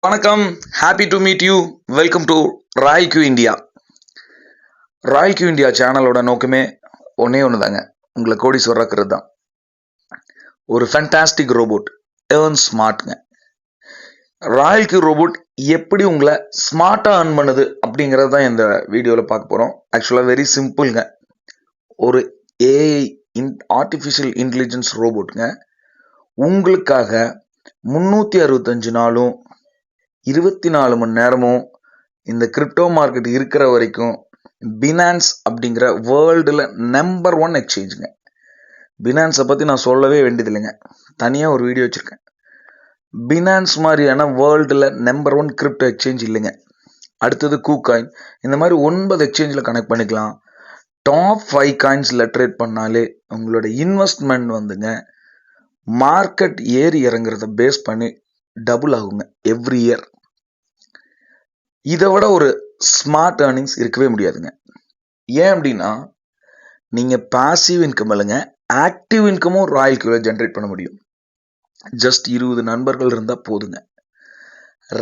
வணக்கம், happy to meet you. Welcome to Roy Q India. Roy Q India சேனலோட நோக்கமே ஒன்றே ஒன்று தாங்க, உங்களை கோடீஸ்வரராக்குறது தான். ஒரு ஃபேண்டாஸ்டிக் ரோபோட், ஏர்ன் ஸ்மார்ட்ங்க. ராயல் கியூ ரோபோட் எப்படி உங்களை ஸ்மார்ட்டாக ஏர்ன் பண்ணுது அப்படிங்கிறது தான் இந்த வீடியோவில் பார்க்க போகிறோம். ஆக்சுவலாக வெரி சிம்பிள்ங்க. ஒரு ஏஐ ஆர்டிஃபிஷியல் இன்டெலிஜென்ஸ் ரோபோட்டுங்க உங்களுக்காக 365 நாளும் 24 மணி நேரமும் இந்த கிரிப்டோ மார்க்கெட் இருக்கிற வரைக்கும் பினான்ஸ் அப்படிங்கிற வேர்ல்டில் நம்பர் 1 எக்ஸ்சேஞ்சுங்க. பினான்ஸை பற்றி நான் சொல்லவே வேண்டியதில்லைங்க, தனியாக ஒரு வீடியோ வச்சுருக்கேன். பினான்ஸ் மாதிரியான வேர்ல்டில் நம்பர் 1 கிரிப்டோ எக்ஸ்சேஞ்ச் இல்லைங்க. அடுத்தது கூகாயின். இந்த மாதிரி 9 எக்ஸ்சேஞ்சில் கனெக்ட் பண்ணிக்கலாம். டாப் 5 காயின்ஸில் ட்ரேட் பண்ணாலே உங்களோட இன்வெஸ்ட்மெண்ட் வந்துங்க மார்க்கெட் ஏறி இறங்குறத பேஸ் பண்ணி டபுள் ஆகுங்க எவ்ரி இயர். இதை விட ஒரு ஸ்மார்ட் ஏர்னிங்ஸ் இருக்கவே முடியாதுங்க. ஏன் அப்படின்னா, நீங்கள் பாசிவ் இன்கம் இல்லைங்க, ஆக்டிவ் இன்கமும் ராயல் கியூவில் ஜென்ரேட் பண்ண முடியும். ஜஸ்ட் 20 நண்பர்கள் இருந்தால் போதுங்க.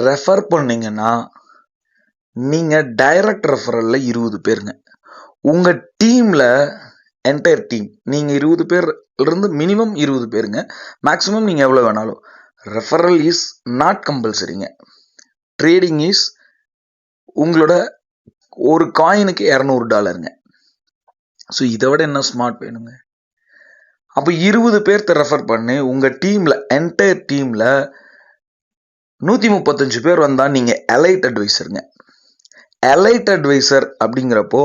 ரெஃபர் பண்ணீங்கன்னா நீங்கள் டைரக்ட் ரெஃபரலில் 20 பேருங்க. உங்கள் டீமில் என்டையர் டீம் நீங்கள் 20 பேர்லேருந்து மினிமம் 20 பேருங்க, மேக்ஸிமம் நீங்கள் எவ்வளோ வேணாலும். ரெஃபரல் இஸ் நாட் கம்பல்சரிங்க. ட்ரேடிங் இஸ் உங்களோட ஒரு காயினுக்கு $200. ஸோ இதை விட என்ன ஸ்மார்ட் வேணுங்க? அப்போ 20 பேர்த்த ரெஃபர் பண்ணி உங்கள் டீமில் என்டையர் டீமில் 135 பேர் வந்தால் நீங்கள் எலைட் அட்வைசருங்க. எலைட் அட்வைசர் அப்படிங்கிறப்போ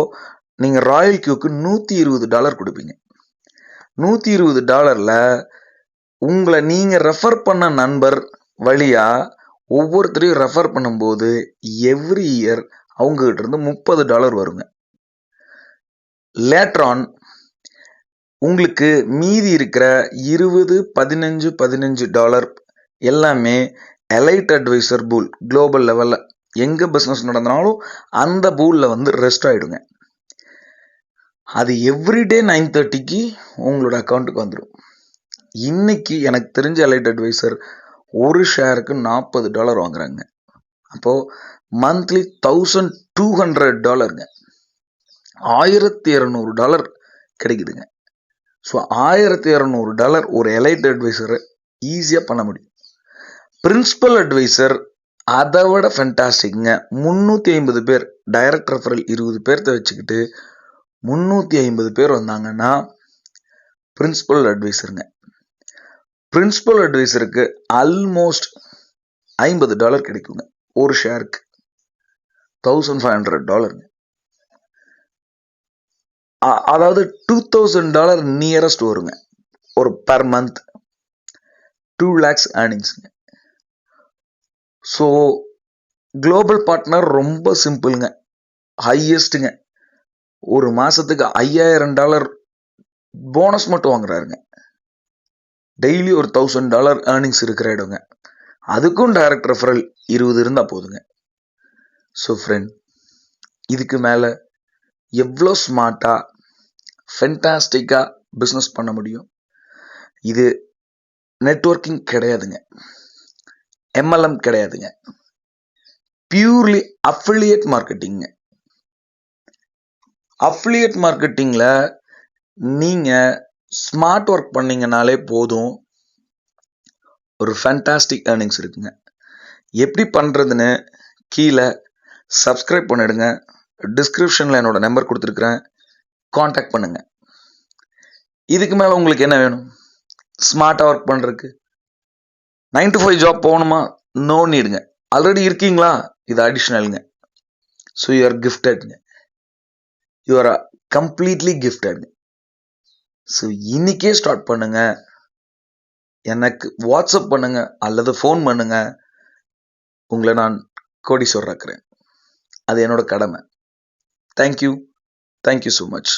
நீங்கள் ராயல் கியூக்கு $120 கொடுப்பீங்க. $120 உங்களை நீங்கள் ரெஃபர் பண்ண நண்பர் வழியாக ஒவ்வொருத்தரையும் ரெஃபர் பண்ணும்போது எவ்ரி இயர் அவங்ககிட்ட இருந்து $30 வருங்க. லேட்டர் ஆன் உங்களுக்கு மீதி இருக்கிற $20, $15, $15 எல்லாமே எலைட் அட்வைசர் பூல் குளோபல் லெவலில் எங்கே பிஸ்னஸ் நடந்தாலும் அந்த பூலில் வந்து ரெஸ்ட் ஆகிடுங்க. அது எவ்ரிடே 9:30க்கு உங்களோட அக்கௌண்ட்டுக்கு வந்துடும். இன்னைக்கு எனக்கு தெரிஞ்ச எலைட் அட்வைசர் ஒரு ஷேருக்கு $40 வாங்குறாங்க. அப்போது மந்த்லி $1200 $1200 கிடைக்குதுங்க. ஸோ $1200 ஒரு எலைட் அட்வைசரை ஈஸியாக பண்ண முடியும். பிரின்சிபல் அட்வைசர் அதை விட ஃபென்டாஸ்டிக்ங்க. 350 பேர் டைரக்ட் ரெஃபரல் 20 பேர்த்த வச்சுக்கிட்டு 350 பேர் வந்தாங்கன்னா பிரின்சிபல் அட்வைசருங்க. பிரின்சிபல் அட்வைசருக்கு ஆல்மோஸ்ட் $50 கிடைக்குங்க. ஒரு ஷேருக்கு $1500. அதாவது $2000 நியரஸ்ட் வருங்க ஒரு பர் மந்த். 2 lakhs ஏர்னிங்ஸுங்க. ஸோ குளோபல் பார்ட்னர் ரொம்ப சிம்பிளுங்க, ஹையஸ்ட்டுங்க. ஒரு மாதத்துக்கு $5000 போனஸ் மட்டும் வாங்குறாருங்க. டெய்லி ஒரு $1000 ஏர்னிங்ஸ் இருக்கிற இடங்க. அதுக்கும் டைரக்ட் ரெஃபரல் 20 இருந்தால் போதுங்க. ஸோ ஃப்ரெண்ட், இதுக்கு மேலே எவ்வளோ ஸ்மார்ட்டாக ஃபென்டாஸ்டிக்காக பிஸ்னஸ் பண்ண முடியும்? இது நெட்வொர்க்கிங் கிடையாதுங்க, MLM கிடையாதுங்க, பியூர்லி அஃபிலியேட் மார்க்கெட்டிங்க. அஃபிலியேட் மார்க்கெட்டிங்கில் நீங்கள் ஸ்மார்ட் ஒர்க் பண்ணிங்கனாலே போதும், ஒரு ஃபேண்டாஸ்டிக் ஏர்னிங்ஸ் இருக்குங்க. எப்படி பண்ணுறதுன்னு கீழே சப்ஸ்கிரைப் பண்ணிடுங்க. டிஸ்கிரிப்ஷனில் என்னோடய நம்பர் கொடுத்துருக்குறேன், காண்டாக்ட் பண்ணுங்கள். இதுக்கு மேலே உங்களுக்கு என்ன வேணும்? ஸ்மார்ட்டாக ஒர்க் பண்ணுறதுக்கு 9 to 5 ஜாப் போகணுமா? நோ நீடுங்க. ஆல்ரெடி இருக்கீங்களா? இது அடிஷ்னலுங்க. ஸோ யூ ஆர் கிஃப்டட்ங்க. யூ ஆர் கம்ப்ளீட்லி கிஃப்டட்ங்க. ஸோ இன்னைக்கே ஸ்டார்ட் பண்ணுங்க. எனக்கு வாட்ஸ்அப் பண்ணுங்க அல்லது ஃபோன் பண்ணுங்க. உங்களை நான் கோடீஸ்வரராக்குறேன். அது என்னோட கடமை. Thank you so much.